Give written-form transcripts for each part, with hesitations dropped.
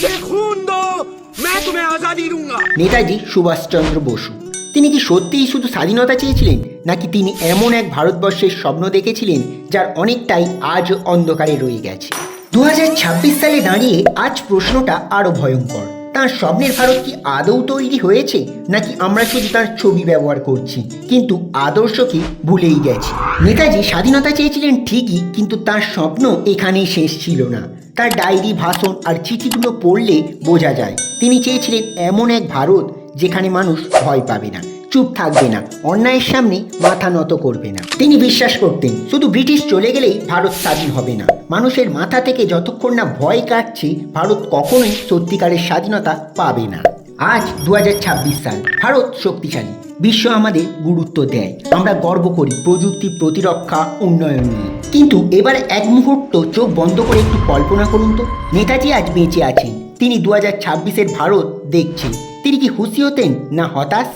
मुझे खून दो, मैं तुम्हें आजादी दूंगा। নেতাজি সুভাষচন্দ্র বসু তিনি কি সত্যিই শুধু স্বাধীনতা চেয়েছিলেন, নাকি তিনি এমন এক ভারতবর্ষের স্বপ্ন দেখেছিলেন যার অনেকটাই আজ অন্ধকারে রয়ে গেছে? 2026 সালে দাঁড়িয়ে আজ প্রশ্নটা আরো ভয়ঙ্কর। তার স্বপ্নের ভারত কি আদৌ তৈরি হয়েছে, নাকি আমরা শুধু তার ছবি ব্যবহার করছি কিন্তু আদর্শকে ভুলেই গেছি? নেতাজি স্বাধীনতা চেয়েছিলেন ঠিকই, কিন্তু তার স্বপ্ন এখানেই শেষ ছিল না। তার ডায়েরি, ভাষণ আর চিঠিগুলো পড়লে বোঝা যায় তিনি চেয়েছিলেন এমন এক ভারত যেখানে মানুষ ভয় পাবে না, চুপ থাকবে না, অন্যায়ের সামনে মাথা নত করবে না। তিনি বিশ্বাস করতেন শুধু ব্রিটিশ চলে গেলেই ভারত স্বাধীন হবে না। মানুষের মাথা থেকে যতক্ষণ না ভয় কাটছে, ভারত কখনোই সত্যিকারের স্বাধীনতা পাবে না। আজ 2026 সাল, ভারত শক্তিশালী, বিশ্ব আমাদের গুরুত্ব দেয়, আমরা গর্ব করি প্রযুক্তি, প্রতিরক্ষা, উন্নয়ন নিয়ে। কিন্তু এবার এক মুহূর্ত চোখ বন্ধ করে একটু কল্পনা করুন তো, নেতাজি আজ বেঁচে আছেন, তিনি 2026-এর ভারত দেখছেন। তিনি কি খুশি হতেন না হতাশ?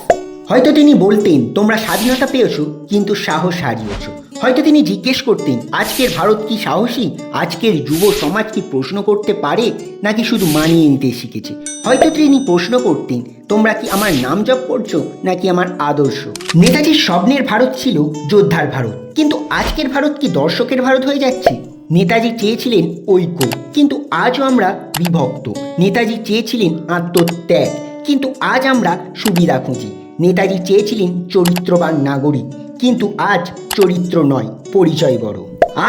হয়তো তিনি বলতেন তোমরা স্বাধীনতা পেয়েছো কিন্তু সাহস হারিয়েছো। হয়তো তিনি জিজ্ঞেস করতেন আজকের ভারত কি সাহসী, আজকের যুব সমাজ কি প্রশ্ন করতে পারে নাকি শুধু মানিয়ে নিতে শিখেছে। হয়তো তিনি প্রশ্ন করতেন তোমরা কি আমার নাম জপ করছো নাকি আমার আদর্শ। নেতাজির স্বপ্নের ভারত ছিল যোদ্ধার ভারত, কিন্তু আজকের ভারত কি দর্শকের ভারত হয়ে যাচ্ছে? নেতাজি চেয়েছিলেন ঐক্য, কিন্তু আজও আমরা বিভক্ত। নেতাজি চেয়েছিলেন আত্মত্যাগ, কিন্তু আজ আমরা সুবিধা খুঁজি। নেতাজি চেয়েছিলেন চরিত্রবান নাগরিক, কিন্তু আজ চরিত্র নয়, পরিচয় বড়।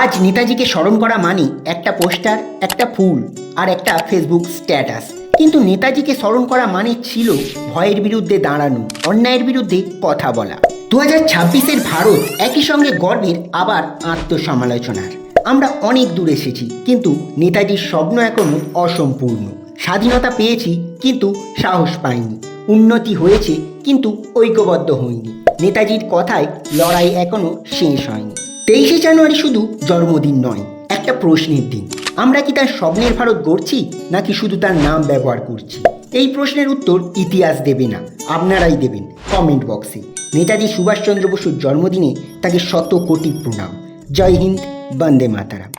আজ নেতাজিকে স্মরণ করা মানে একটা পোস্টার, একটা ফুল আর একটা ফেসবুক স্ট্যাটাস, কিন্তু নেতাজিকে স্মরণ করা মানে ছিল ভয়ের বিরুদ্ধে দাঁড়ানো, অন্যায়ের বিরুদ্ধে কথা বলা। 2026-এর ভারত একই সঙ্গে গর্বের আবার আত্মসমালোচনার। আমরা অনেক দূর এসেছি, কিন্তু নেতাজির স্বপ্ন এখনো অসম্পূর্ণ। স্বাধীনতা পেয়েছি কিন্তু সাহস পাইনি, উন্নতি হয়েছে কিন্তু ঐক্যবদ্ধ হয়নি। নেতাজির কথায় লড়াই এখনো শেষ হয়নি। 23শে জানুয়ারি শুধু জন্মদিন নয়, একটা প্রশ্নের দিন। আমরা কি তার স্বপ্নের ভারত গড়ছি নাকি শুধু তার নাম ব্যবহার করছি? এই প্রশ্নের উত্তর ইতিহাস দেবে না, আপনারাই দেবেন কমেন্ট বক্সে। নেতাজি সুভাষচন্দ্র বসুর জন্মদিনে তাকে শত কোটি প্রণাম। জয় হিন্দ, বন্দে মাতারাম।